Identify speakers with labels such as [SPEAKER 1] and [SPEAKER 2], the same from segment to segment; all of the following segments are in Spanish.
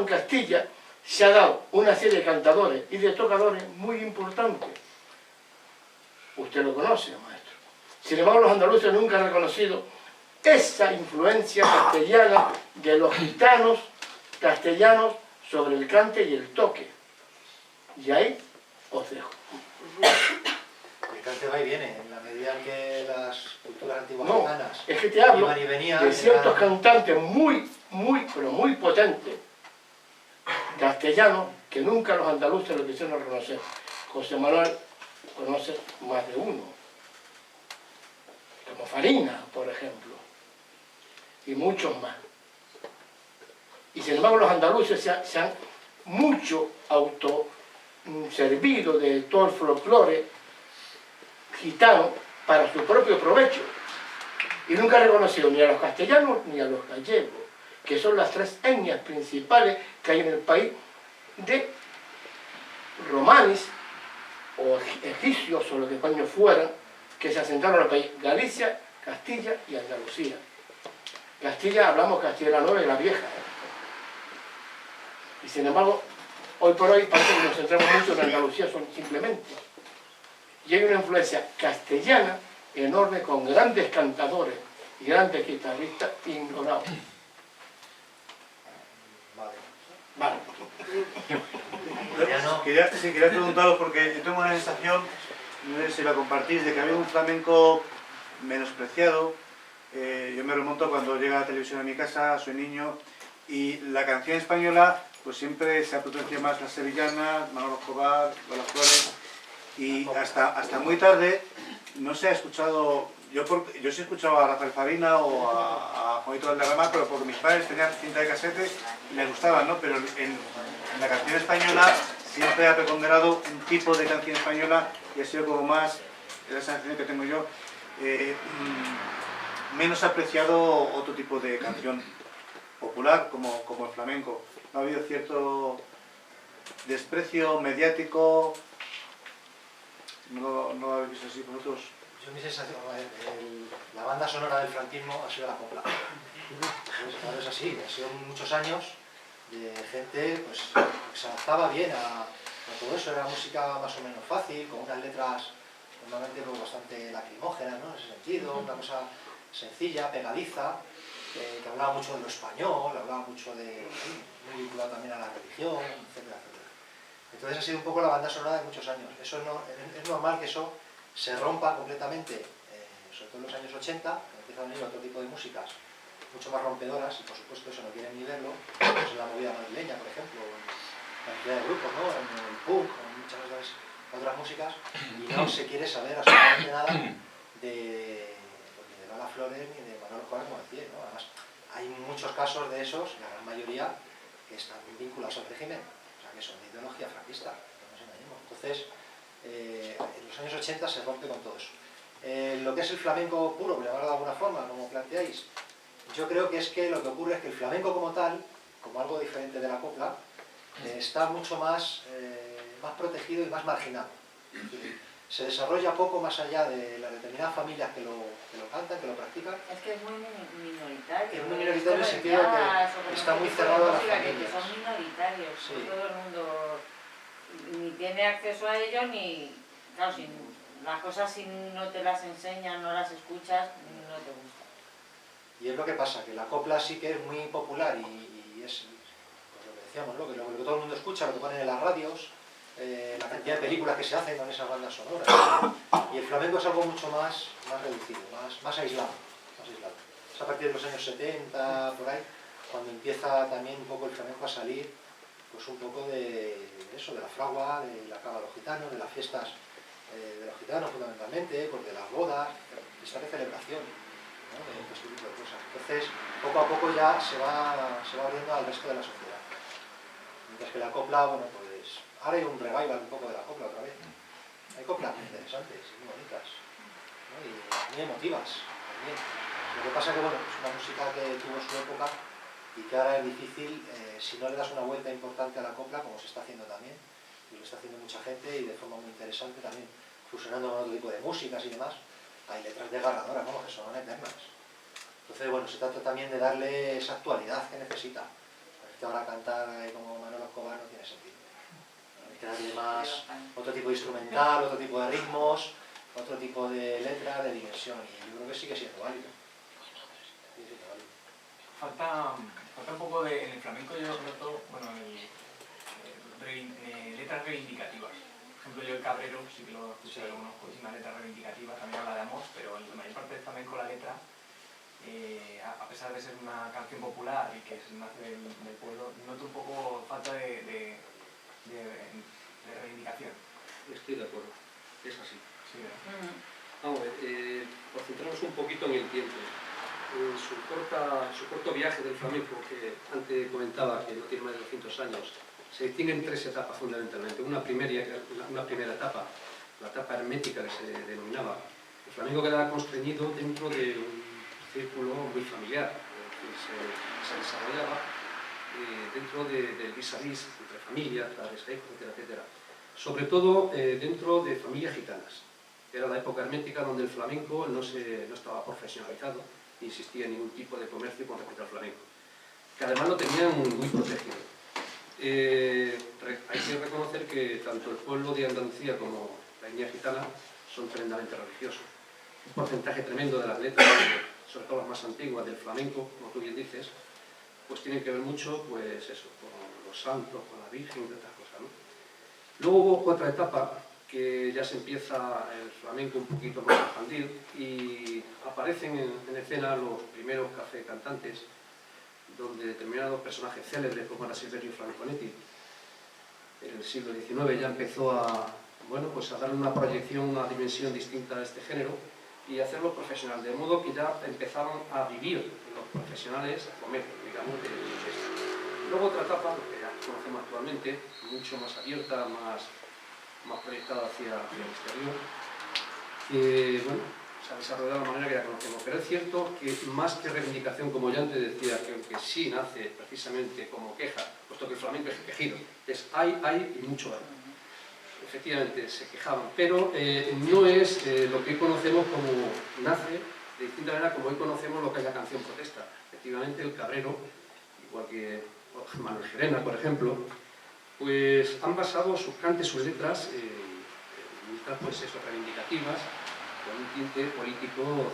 [SPEAKER 1] en Castilla se ha dado una serie de cantadores y de tocadores muy importantes. Usted lo conoce, maestro. Sin embargo, los andaluces nunca han reconocido esa influencia castellana de los gitanos castellanos sobre el cante y el toque. Y ahí os dejo.
[SPEAKER 2] El cante va y viene, en la medida en que las culturas antiguas
[SPEAKER 1] No,
[SPEAKER 2] gitanas
[SPEAKER 1] es que te hablo
[SPEAKER 2] iban y venían,
[SPEAKER 1] de ciertos cantantes pero muy potentes, castellanos, que nunca los andaluces lo quisieron reconocer. José Manuel conoce más de uno, como Farina, por ejemplo, y muchos más. Y sin embargo los andaluces se han mucho autoservido de todo el folclore gitano para su propio provecho. Y nunca han reconocido ni a los castellanos ni a los gallegos, que son las tres etnias principales que hay en el país de romanis o egipcios o lo que coño fueran, que se asentaron al país: Galicia, Castilla y Andalucía. Castilla, hablamos Castilla la Nueva y la Vieja. Y sin embargo, hoy por hoy parece que nos centramos mucho en Andalucía simplemente. Y hay una influencia castellana enorme con grandes cantadores y grandes guitarristas ignorados. Vale.
[SPEAKER 3] Quería preguntaros, porque yo tengo una sensación, no sé si la compartís, de que había un flamenco menospreciado. Yo me remonto cuando llega la televisión a mi casa, soy niño, y la canción española pues siempre se potenciado más las sevillanas, Manolo Escobar, Lola Flores, y hasta muy tarde no se ha escuchado. Yo sí he escuchado a Rafael Farina o a Juanito Valderrama, pero porque mis padres tenían cinta de casete y me gustaban, ¿no? Pero en la canción española siempre ha preponderado un tipo de canción española y ha sido como más, esa sensación que tengo yo, menos apreciado otro tipo de canción popular como el flamenco. ¿No ha habido cierto desprecio mediático? ¿No lo habéis visto así vosotros?
[SPEAKER 2] Yo mi sensación, la banda sonora del franquismo ha sido la copla. Claro, es así, ha sido muchos años de gente pues, que se adaptaba bien a todo eso. Era música más o menos fácil, con unas letras normalmente pues, bastante lacrimógenas, ¿no? En ese sentido, una cosa sencilla, pegadiza, que hablaba mucho de lo español, hablaba mucho de, muy vinculado también a la religión, etcétera, etcétera. Entonces ha sido un poco la banda sonora de muchos años. Eso no, es normal que eso se rompa completamente, sobre todo en los años 80, cuando empiezan a venir otro tipo de músicas mucho más rompedoras, y por supuesto eso no quieren ni verlo, pues en la movida madrileña, por ejemplo, en la cantidad de grupos, ¿no? En el punk, en muchas otras músicas, y no se quiere saber absolutamente nada de Lola Flores ni de Manolo Escobar, como decía, ¿no? Además, hay muchos casos de esos, la gran mayoría, que están vinculados al régimen, o sea, que son de ideología franquista, no nos engañemos. Entonces, en los años 80 se rompe con todo eso. Lo que es el flamenco puro, por llamarlo de alguna forma, como planteáis, yo creo que es que lo que ocurre es que el flamenco como tal, como algo diferente de la copla, está mucho más protegido y más marginado. Se desarrolla poco más allá de las determinadas familias que lo cantan, que lo practican.
[SPEAKER 4] Es que es muy minoritario.
[SPEAKER 2] Es muy minoritario en el sentido que está muy cerrado a las familias.
[SPEAKER 4] Que son minoritarios,
[SPEAKER 2] sí.
[SPEAKER 4] Todo el mundo ni tiene acceso a ello, ni... Claro, las cosas si no te las enseñan, no las escuchas, no te gustan.
[SPEAKER 2] Y es lo que pasa, que la copla sí que es muy popular y es pues lo que decíamos, ¿no? Que lo que todo el mundo escucha, lo que ponen en las radios, la cantidad de películas que se hacen con esas bandas sonoras, ¿no? Y el flamenco es algo mucho más reducido, más aislado, Es a partir de los años 70, por ahí, cuando empieza también un poco el flamenco a salir, pues un poco de eso, de la fragua, de la cava de los gitanos, de las fiestas de los gitanos fundamentalmente, pues de las bodas, esta de celebración, ¿no? De este tipo de cosas. Entonces, poco a poco ya se va abriendo al resto de la sociedad. Mientras que la copla, bueno, pues ahora hay un revival un poco de la copla otra vez. Hay coplas muy interesantes y muy bonitas, ¿no? Y muy emotivas también. Lo que pasa es que, bueno, es una música que tuvo su época y que ahora es difícil, si no le das una vuelta importante a la copla, como se está haciendo también, y lo está haciendo mucha gente y de forma muy interesante también, fusionando con otro tipo de músicas y demás, hay letras desgarradoras, ¿no? Que son eternas. Entonces, bueno, se trata también de darle esa actualidad que necesita. Por ponerte ahora a cantar como Manolo Escobar no tiene sentido. Hay que darle más, otro tipo de instrumental, otro tipo de ritmos, otro tipo de letra, de dimensión, y yo creo que sigue siendo válido. Sigue siendo válido.
[SPEAKER 5] Falta un poco de, en el flamenco yo noto, bueno, letras reivindicativas. Por ejemplo, yo el Cabrero sí que lo escuché de algunos, pues una letra reivindicativa, también habla de amor, pero en la mayor parte del flamenco la letra, a pesar de ser una canción popular y que nace del pueblo, noto un poco falta de reivindicación.
[SPEAKER 6] Estoy de acuerdo, es así.
[SPEAKER 5] Sí, ¿verdad?
[SPEAKER 6] Vamos a ver, por centrarnos un poquito en el tiempo. En su corto viaje del flamenco, que antes comentaba que no tiene más de 200 años, se distinguen tres etapas fundamentalmente. Una primera etapa, la etapa hermética que se denominaba. El flamenco quedaba constreñido dentro de un círculo muy familiar, que se desarrollaba dentro del vis a vis, entre familias, etcétera, etcétera. Sobre todo dentro de familias gitanas. Era la época hermética donde el flamenco no estaba profesionalizado, ni existía ningún tipo de comercio con respecto al flamenco, que además lo tenían muy protegido. Hay que reconocer que tanto el pueblo de Andalucía como la etnia gitana son tremendamente religiosos. Un porcentaje tremendo de las letras, sobre todo las más antiguas del flamenco, como tú bien dices, pues tienen que ver mucho, pues eso, con los santos, con la Virgen y otras cosas, ¿no? Luego hubo otra etapa que ya se empieza el flamenco un poquito más a expandir y aparecen en escena los primeros café cantantes, donde determinados personajes célebres como era Silverio Franconetti en el siglo XIX ya empezó a darle una proyección, una dimensión distinta a este género y hacerlo profesional, de modo que ya empezaron a vivir los profesionales, a comer, digamos, de esto. Luego otra etapa, lo que ya conocemos actualmente, mucho más abierta, más proyectada hacia el exterior, que se ha desarrollado de la manera que ya conocemos. Pero es cierto que más que reivindicación, como ya antes decía, que aunque sí nace precisamente como queja, puesto que el flamenco es quejido, es hay y mucho hay. Efectivamente se quejaban, pero no es lo que hoy conocemos como nace, de distinta manera como hoy conocemos lo que es la canción protesta. Efectivamente el Cabrero, igual que Manuel Gerena, por ejemplo, pues han basado sus cantes, sus letras, en letras pues eso, reivindicativas, con un tinte político 100%.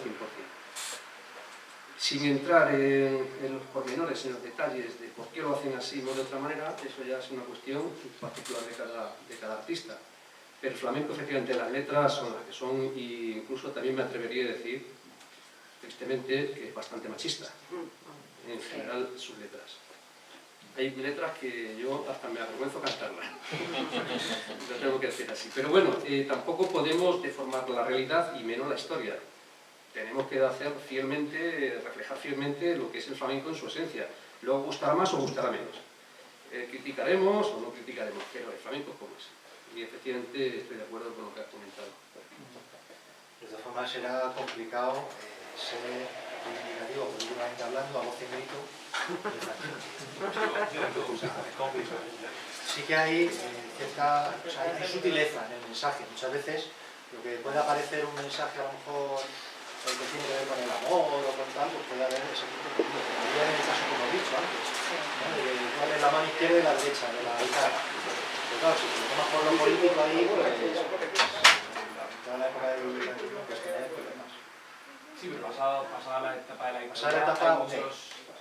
[SPEAKER 6] Sin entrar en los pormenores, en los detalles de por qué lo hacen así, no de otra manera, eso ya es una cuestión particular de cada artista. Pero el flamenco, efectivamente, las letras son las que son, e incluso también me atrevería a decir, tristemente, que es bastante machista, en general, sus letras. Hay letras que yo hasta me avergüenzo cantarlas, lo tengo que decir así. Pero bueno, tampoco podemos deformar la realidad y menos la historia. Tenemos que hacer fielmente, reflejar fielmente lo que es el flamenco en su esencia. Luego gustará más o gustará menos. Criticaremos o no criticaremos, pero el flamenco es como es. Y efectivamente estoy de acuerdo con lo que has comentado.
[SPEAKER 2] De todas formas será complicado ser reivindicativo, políticamente hablando, a voz en grito. Es complicado. Sí que hay cierta hay sutileza en el mensaje. Muchas veces lo que puede aparecer un mensaje a lo mejor que tiene que ver con el amor o con tal, pues puede haber ese tipo de sentido. Como en el caso, como he dicho antes, ¿no? De cuál es la mano izquierda y la derecha de la guitarra. Pero claro, si te lo tomas por lo político ahí, pues toda la época del franquismo pues tener problemas.
[SPEAKER 5] Sí, pero pasada la etapa de la
[SPEAKER 2] dictadura,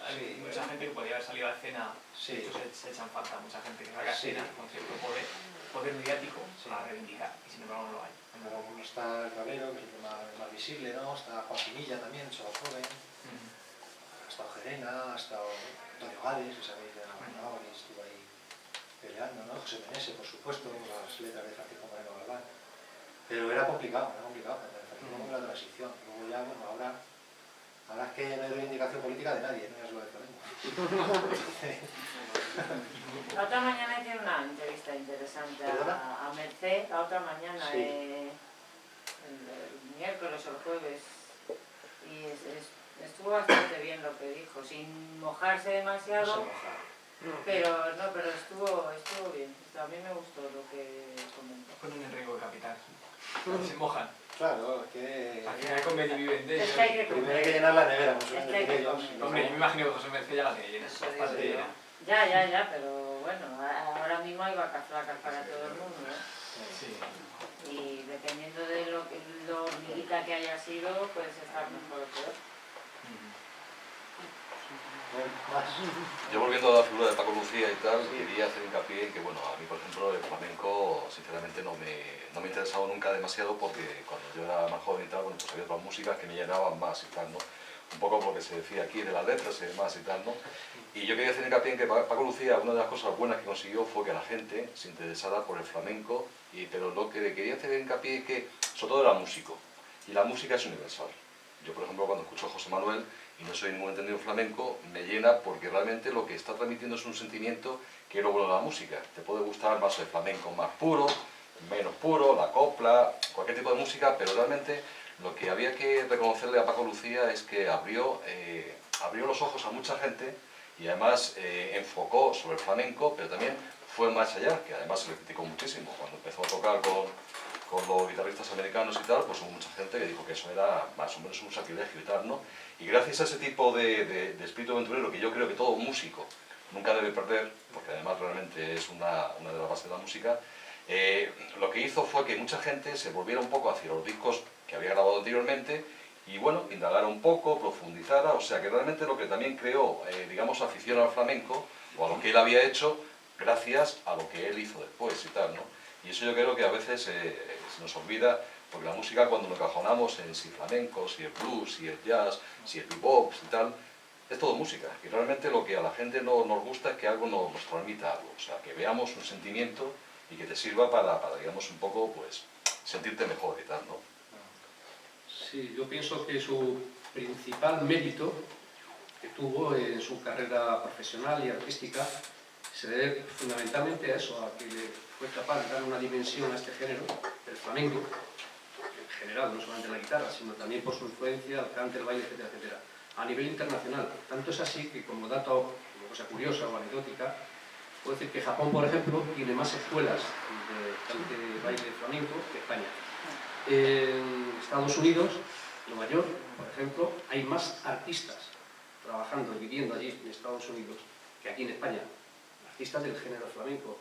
[SPEAKER 5] hay mucha gente que podría haber salido a escena,
[SPEAKER 2] sí.
[SPEAKER 5] de hecho se echan falta mucha gente que salga a
[SPEAKER 2] Sí.
[SPEAKER 5] escena con cierto poder mediático a reivindicar, y sin embargo no lo hay.
[SPEAKER 2] Pero como está el Cabrero, que es el más visible, ¿no? Está Juan Pinilla también, chaval joven. Ha estado Gerena, ha estado Antonio Gales, que sabéis de la que estuvo ahí peleando, ¿no? José Menese, por supuesto, las letras de Francisco Moreno Galván. Pero era complicado, el franquismo con la transición. Luego ya, bueno, ahora es que no hay reivindicación política de nadie, no es lo de Flamengo.
[SPEAKER 4] La otra mañana hice una entrevista interesante a Merced, la otra mañana,
[SPEAKER 2] Sí.
[SPEAKER 4] el miércoles o el jueves, y estuvo bastante bien lo que dijo, sin mojarse demasiado, pero estuvo bien. A mí me gustó lo que comentó.
[SPEAKER 5] Ponen en riesgo de capital, se mojan.
[SPEAKER 2] Claro, es que...
[SPEAKER 5] Al final con Beni viven de
[SPEAKER 2] Primero hay que llenar la nevera,
[SPEAKER 4] Es que hay que comer.
[SPEAKER 5] Hombre, yo me imagino que José Merced ya la tiene llena,
[SPEAKER 4] Eso
[SPEAKER 5] bastante
[SPEAKER 4] digo yo.
[SPEAKER 5] llena.
[SPEAKER 4] Ya, pero bueno, ahora mismo hay vacas flacas para todo el mundo, ¿eh?
[SPEAKER 5] Sí.
[SPEAKER 4] Y dependiendo de lo hormiguita que haya sido, puedes estar mejor o peor.
[SPEAKER 2] Más.
[SPEAKER 7] Yo volviendo a la figura de Paco Lucía y tal, quería hacer hincapié en que, bueno, a mí por ejemplo el flamenco sinceramente no me ha interesado nunca demasiado porque cuando yo era más joven y tal, bueno, pues había otras músicas que me llenaban más y tal, ¿no? Un poco por lo que se decía aquí de las letras y demás y tal, ¿no? Y yo quería hacer hincapié en que Paco Lucía, una de las cosas buenas que consiguió fue que la gente se interesara por el flamenco, pero lo que quería hacer hincapié es que, sobre todo era músico, y la música es universal. Yo, por ejemplo, cuando escucho a José Manuel, y no soy ningún entendido flamenco, me llena porque realmente lo que está transmitiendo es un sentimiento que es lo bueno de la música. Te puede gustar más el flamenco más puro, menos puro, la copla, cualquier tipo de música, pero realmente lo que había que reconocerle a Paco Lucía es que abrió los ojos a mucha gente y además enfocó sobre el flamenco, pero también fue más allá, que además se le criticó muchísimo. Cuando empezó a tocar con los guitarristas americanos y tal, pues hubo mucha gente que dijo que eso era más o menos un sacrilegio y tal, ¿no? Y gracias a ese tipo de espíritu aventurero que yo creo que todo músico nunca debe perder, porque además realmente es una de las bases de la música, lo que hizo fue que mucha gente se volviera un poco hacia los discos que había grabado anteriormente y bueno, indagara un poco, profundizara, o sea que realmente lo que también creó, digamos, afición al flamenco o a lo que él había hecho gracias a lo que él hizo después y tal, ¿no? Y eso yo creo que a veces se nos olvida, porque la música cuando nos encajonamos en si flamenco, si el blues, si el jazz, si el bebop y tal, es todo música. Y realmente lo que a la gente no nos gusta es que algo nos transmita algo, o sea, que veamos un sentimiento y que te sirva para digamos, un poco, pues, sentirte mejor y tal, ¿no?
[SPEAKER 6] Sí, yo pienso que su principal mérito que tuvo en su carrera profesional y artística se debe fundamentalmente a eso, a que fue capaz de dar una dimensión a este género, el flamenco, en general, no solamente la guitarra, sino también por su influencia al cante, el baile, etcétera, etcétera, a nivel internacional. Tanto es así que, como dato, como cosa curiosa o anecdótica, puedo decir que Japón, por ejemplo, tiene más escuelas de cante, baile flamenco que España. En Estados Unidos, Nueva York, por ejemplo, hay más artistas trabajando y viviendo allí en Estados Unidos que aquí en España, artistas del género flamenco.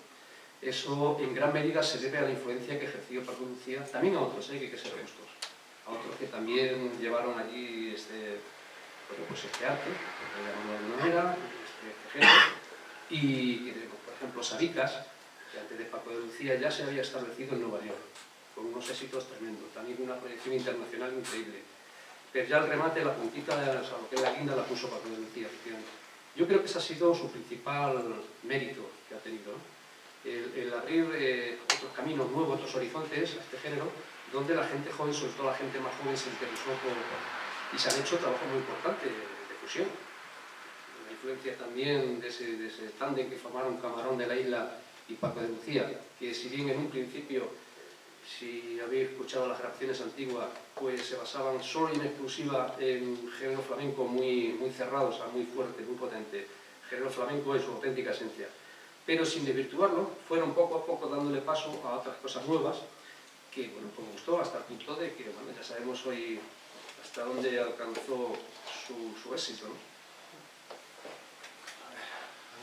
[SPEAKER 6] Eso en gran medida se debe a la influencia que ejerció Paco Lucía, también a otros, hay que ser justos, a otros que también llevaron allí este arte, de alguna manera, este género, y por ejemplo Sabicas, que antes de Paco de Lucía ya se había establecido en Nueva York, con unos éxitos tremendos, también una proyección internacional increíble. Pero ya el remate, la puntita de lo que es la guinda la puso Paco de Lucía, efectivamente. Yo creo que ese ha sido su principal mérito que ha tenido, ¿no? El abrir otros caminos nuevos, otros horizontes a este género, donde la gente joven, sobre todo la gente más joven, se interesó y se han hecho trabajos muy importantes de fusión. La influencia también de ese tándem que formaron Camarón de la Isla y Paco de Lucía, que si bien en un principio, si habéis escuchado las grabaciones antiguas, pues se basaban solo y en exclusiva en género flamenco muy cerrado, o sea, muy fuerte, muy potente, género flamenco en su auténtica esencia. Pero sin desvirtuarlo, fueron poco a poco dándole paso a otras cosas nuevas, que, bueno, pues me gustó hasta el punto de que, bueno, ya sabemos hoy hasta dónde alcanzó su éxito, ¿no?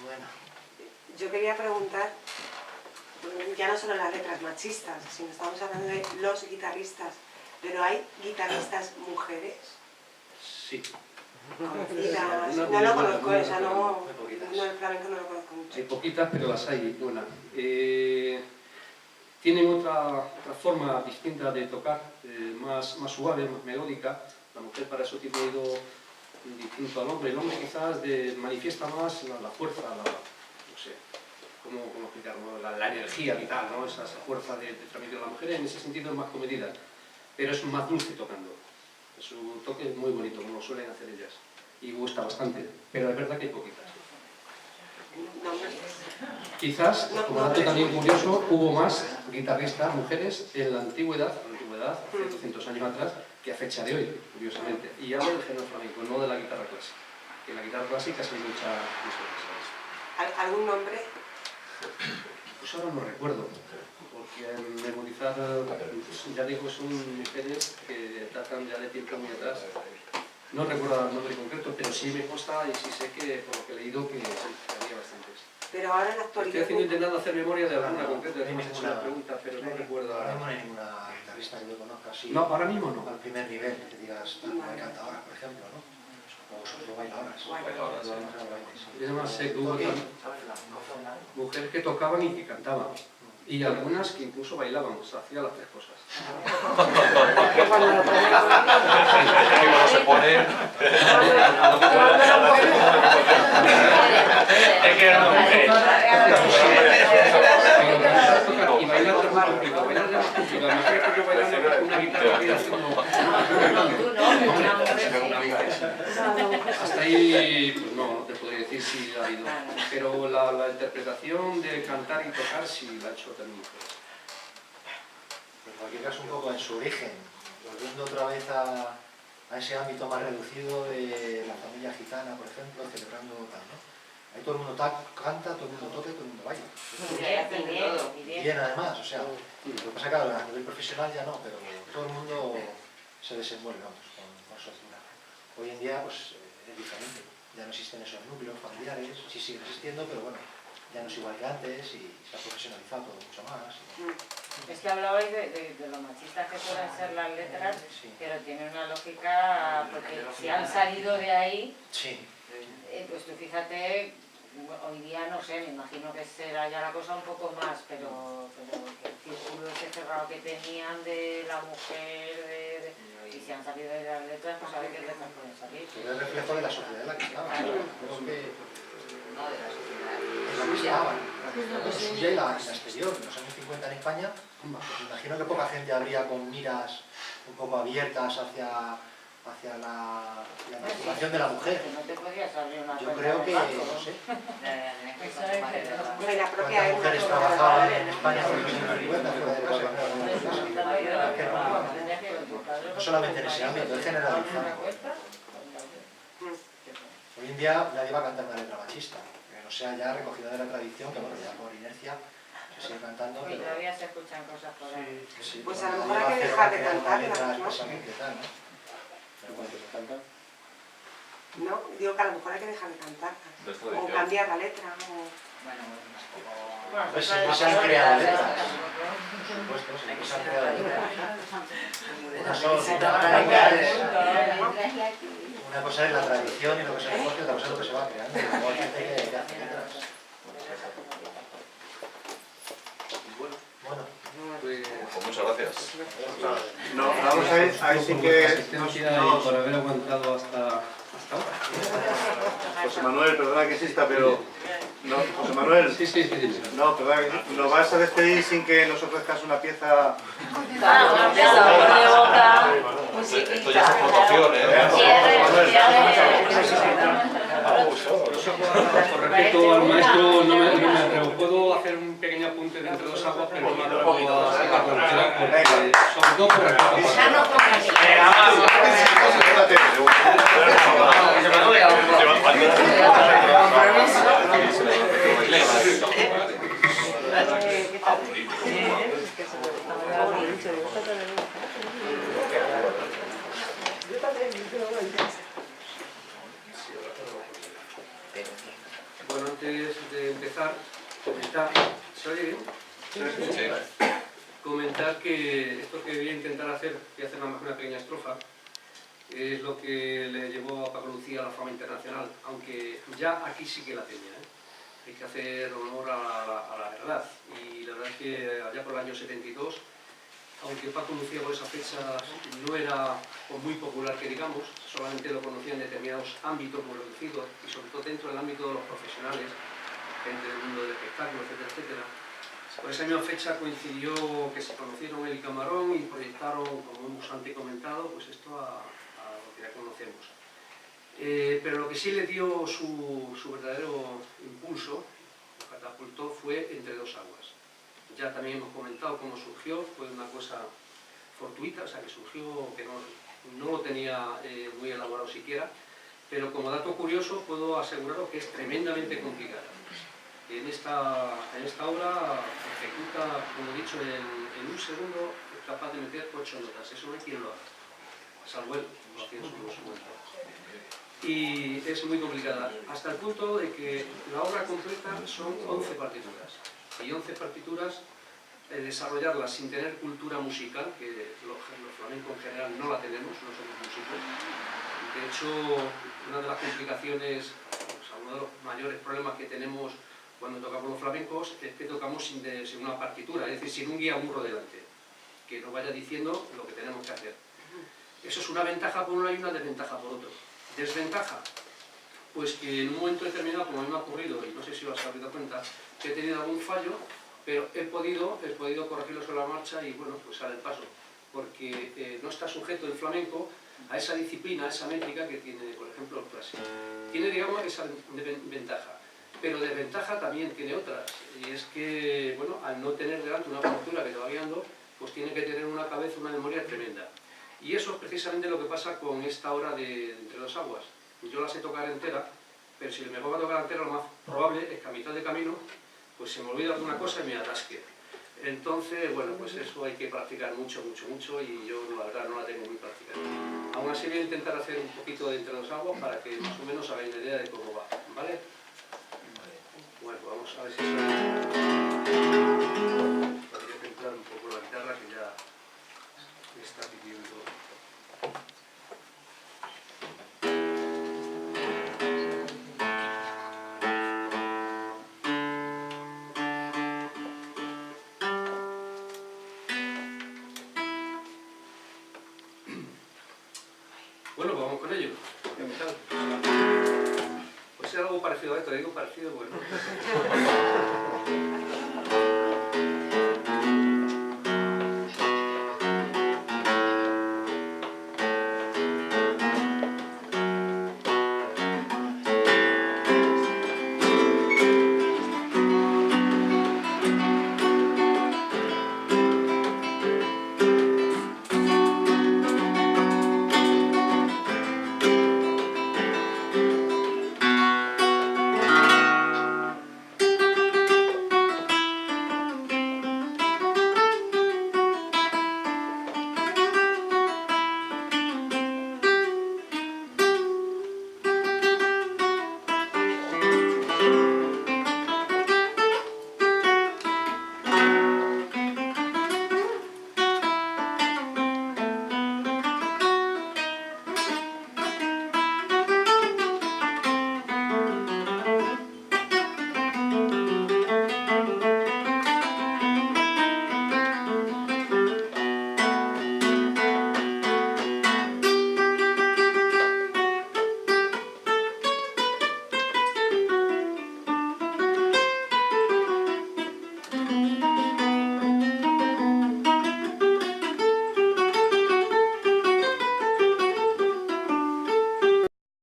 [SPEAKER 2] Bueno.
[SPEAKER 8] Yo quería preguntar, ya no solo las letras machistas, sino estamos hablando de los guitarristas, pero ¿hay guitarristas mujeres?
[SPEAKER 6] Sí.
[SPEAKER 8] Conocidas, no lo conozco, o sea, no, el flamenco no lo conozco mucho.
[SPEAKER 6] Hay poquitas, pero las hay, buenas. Tienen otra forma distinta de tocar, más suave, más melódica. La mujer para eso tiene ido distinto al hombre. El hombre quizás manifiesta más la fuerza, no sé, ¿cómo explicarlo? La energía vital, ¿no? Esa fuerza de transmitir a la mujer, en ese sentido es más comedida, pero es más dulce tocando. Su toque es muy bonito, como suelen hacer ellas, y gusta bastante, pero es verdad que hay poquitas. Quizás, como dato también curioso, hubo más guitarristas mujeres en la antigüedad, hace 200 años atrás, que a fecha de hoy, curiosamente. Y hablo del género flamenco, no de la guitarra clásica. En la guitarra clásica sí hay muchas mujeres.
[SPEAKER 8] ¿Algún nombre?
[SPEAKER 6] Pues ahora no recuerdo, porque memorizar, pues ya digo, son mujeres que datan ya de tiempo muy atrás. No recuerdo el nombre concreto, pero sí me consta y sí sé que, por lo que he leído, que había bastantes.
[SPEAKER 8] Pero ahora en la
[SPEAKER 6] Estoy
[SPEAKER 8] actualidad...
[SPEAKER 6] intentando hacer memoria de alguna
[SPEAKER 2] No,
[SPEAKER 6] concreta,
[SPEAKER 2] no
[SPEAKER 6] que
[SPEAKER 2] hay
[SPEAKER 6] hemos hecho
[SPEAKER 2] ninguna-
[SPEAKER 6] una pregunta, pero no recuerdo
[SPEAKER 2] Ahora
[SPEAKER 6] ahora.
[SPEAKER 2] mismo no hay ninguna guitarrista que yo conozca así.
[SPEAKER 6] No, ahora mismo no.
[SPEAKER 2] Al primer nivel, que digas, como hay cantadoras, por ejemplo, ¿no? O sobre todo bailadoras.
[SPEAKER 7] Bailadoras, sí.
[SPEAKER 6] Y además sé que hubo también mujeres que tocaban y que cantaban. Y algunas que incluso bailaban, o sea, hacían las tres cosas.
[SPEAKER 8] Cuando lo ponemos...
[SPEAKER 7] Que cuando se ponen...
[SPEAKER 5] Es que no,
[SPEAKER 6] Y bailar es muy complicado, bailar es más complicado. Imagínate que yo bailando con una guitarra que haciendo...
[SPEAKER 4] Tú no, pero una mujer sí.
[SPEAKER 6] Hasta ahí, pues no te podría decir si ha ido. Pero la interpretación de cantar y tocar sí la ha hecho también.
[SPEAKER 2] En cualquier caso, un poco en su origen, volviendo otra vez a ese ámbito más reducido de la familia gitana, por ejemplo, celebrando tal, ¿no? Ahí todo el mundo canta, todo el mundo toca y todo el mundo baila.
[SPEAKER 4] Y bien.
[SPEAKER 2] Bien, además, o sea, lo que pasa es que claro, a nivel profesional ya no, pero todo el mundo se desenvuelve, vamos, con su altura. Hoy en día, pues, es diferente. Ya no existen esos núcleos familiares, sí siguen existiendo, pero bueno, ya no es igual que antes y se ha profesionalizado todo mucho más.
[SPEAKER 4] Es que hablabais de lo machistas que pueden ser las letras,
[SPEAKER 2] Sí.
[SPEAKER 4] pero tiene una lógica, porque si han salido de ahí,
[SPEAKER 2] Sí.
[SPEAKER 4] pues tú fíjate, hoy día no sé, me imagino que será ya la cosa un poco más, pero que el círculo ese cerrado que tenían de la mujer, y si han salido de las letras, pues a ver qué letras pueden salir.
[SPEAKER 2] Es el reflejo de la sociedad en la que estaban. Creo que
[SPEAKER 4] No, de la sociedad.
[SPEAKER 2] en la que estaban. La suya y la exterior. En los años 50 en España, pues me imagino que poca gente habría con miras un poco abiertas hacia la emancipación de la mujer.
[SPEAKER 4] Que no te podías abrir una
[SPEAKER 2] Yo
[SPEAKER 4] cuenta
[SPEAKER 2] creo
[SPEAKER 4] de
[SPEAKER 2] que,
[SPEAKER 4] banco,
[SPEAKER 2] no sé,
[SPEAKER 4] Eso es que no.
[SPEAKER 8] Bueno, y la propia
[SPEAKER 2] cuántas
[SPEAKER 8] época
[SPEAKER 2] mujeres
[SPEAKER 8] de
[SPEAKER 2] trabajaban
[SPEAKER 8] la-
[SPEAKER 2] en España por los años 50 fuera de casa. No solamente en ese ámbito, es generalizado. Hoy en día nadie va a cantar una letra machista, que no sea ya recogida de la tradición, que bueno, ya por inercia se sigue cantando,
[SPEAKER 4] Y
[SPEAKER 2] pero...
[SPEAKER 4] todavía se escuchan cosas por ahí.
[SPEAKER 2] Sí,
[SPEAKER 8] Pues
[SPEAKER 2] pero
[SPEAKER 8] a lo
[SPEAKER 2] nadie
[SPEAKER 8] mejor
[SPEAKER 2] va
[SPEAKER 8] hay que
[SPEAKER 2] hacer
[SPEAKER 8] dejar de
[SPEAKER 2] una
[SPEAKER 8] cantarlas,
[SPEAKER 2] letra
[SPEAKER 8] ¿no?
[SPEAKER 2] expresamente tal, ¿no? Pero bueno,
[SPEAKER 8] No, digo que a lo mejor hay que dejar de cantar.
[SPEAKER 7] De
[SPEAKER 8] O
[SPEAKER 7] tradición.
[SPEAKER 8] cambiar la letra.
[SPEAKER 4] Bueno,
[SPEAKER 2] pues
[SPEAKER 4] eso
[SPEAKER 2] siempre
[SPEAKER 4] es
[SPEAKER 2] se han
[SPEAKER 4] la
[SPEAKER 2] creado
[SPEAKER 4] sociedad,
[SPEAKER 2] letras.
[SPEAKER 4] ¿sabes?
[SPEAKER 2] por supuesto, siempre se han creado letras. Una cosa es la tradición y lo que se recoge, otra cosa es lo que se va creando. Luego hay gente que hace letras. Bueno,
[SPEAKER 7] Pues muchas gracias.
[SPEAKER 3] No, vamos a ir, ahí sí
[SPEAKER 6] Por
[SPEAKER 3] que...
[SPEAKER 6] vuestra asistencia y por haber aguantado hasta ahora.
[SPEAKER 3] José Manuel, perdona que insista, pero... No, José Manuel,
[SPEAKER 6] Sí, sí, sí.
[SPEAKER 3] no, perdona que sí. ¿Nos vas a despedir sin que nos ofrezcas una pieza?
[SPEAKER 7] Esto ya es exportación, ¿eh?
[SPEAKER 6] Con respecto al maestro, no me atrevo. Puedo hacer un pequeño apunte de entre dos aguas, pero no me atrevo a sacar la entera porque, sobre todo por respeto. Bueno, antes de empezar, comentar, ¿se oye bien?
[SPEAKER 7] Sí.
[SPEAKER 6] Comentar que esto que voy a intentar hacer, voy a hacer una pequeña estrofa, es lo que le llevó a Paco Lucía a la fama internacional, aunque ya aquí sí que la tenía, ¿eh? Hay que hacer honor a la verdad, y la verdad es que allá por el año 72, aunque Paco Lucía por esa fecha no era muy popular que digamos, solamente lo conocían en determinados ámbitos muy reducidos, y sobre todo dentro del ámbito de los profesionales, gente del mundo del espectáculo, etcétera, etcétera. Por esa misma fecha coincidió que se conocieron él y Camarón y proyectaron, como hemos antes comentado, pues esto a lo que ya conocemos. Pero lo que sí le dio su verdadero impulso, lo catapultó, fue Entre dos aguas. Ya también hemos comentado cómo surgió, fue una cosa fortuita, o sea que surgió, que no lo tenía muy elaborado siquiera, pero como dato curioso puedo aseguraros que es tremendamente complicada. En esta obra ejecuta, como he dicho, en un segundo es capaz de meter 8 notas, eso no hay quien lo haga, salvo él, lo hacía en su momento. y es muy complicada, hasta el punto de que la obra completa son 11 partituras, y 11 partituras desarrollarlas sin tener cultura musical, que los flamencos en general no la tenemos, no somos músicos. De hecho, una de las complicaciones, o sea, uno de los mayores problemas que tenemos cuando tocamos los flamencos es que tocamos sin una partitura, es decir, sin un guía burro delante, que nos vaya diciendo lo que tenemos que hacer. Eso es una ventaja por uno y una desventaja por otro. Desventaja, pues que en un momento determinado, como a mí me ha ocurrido, y no sé si os habéis dado cuenta, que he tenido algún fallo, pero he podido corregirlo sobre la marcha y bueno, pues sale el paso, porque no está sujeto el flamenco a esa disciplina, a esa métrica que tiene, por ejemplo, el clásico. Tiene, digamos, esa ventaja, pero desventaja también tiene otras, y es que, bueno, al no tener delante una partitura que te va guiando, pues tiene que tener una cabeza, una memoria tremenda. Y eso es precisamente lo que pasa con esta obra de Entre dos aguas. Yo la sé tocar entera, pero si me pongo a tocar entera, lo más probable es que a mitad de camino pues se me olvida alguna cosa y me atasque. Entonces, bueno, pues eso hay que practicar mucho, mucho, mucho, y yo la verdad no la tengo muy practicada. Aún así voy a intentar hacer un poquito de Entre dos aguas para que más o menos hagáis una idea de cómo va, ¿vale? Bueno, pues vamos a ver si sale. Podría centrar un poco la guitarra, que ya me está pidiendo. Bueno, pues vamos con ello. Pues es algo parecido a esto, digo parecido, bueno.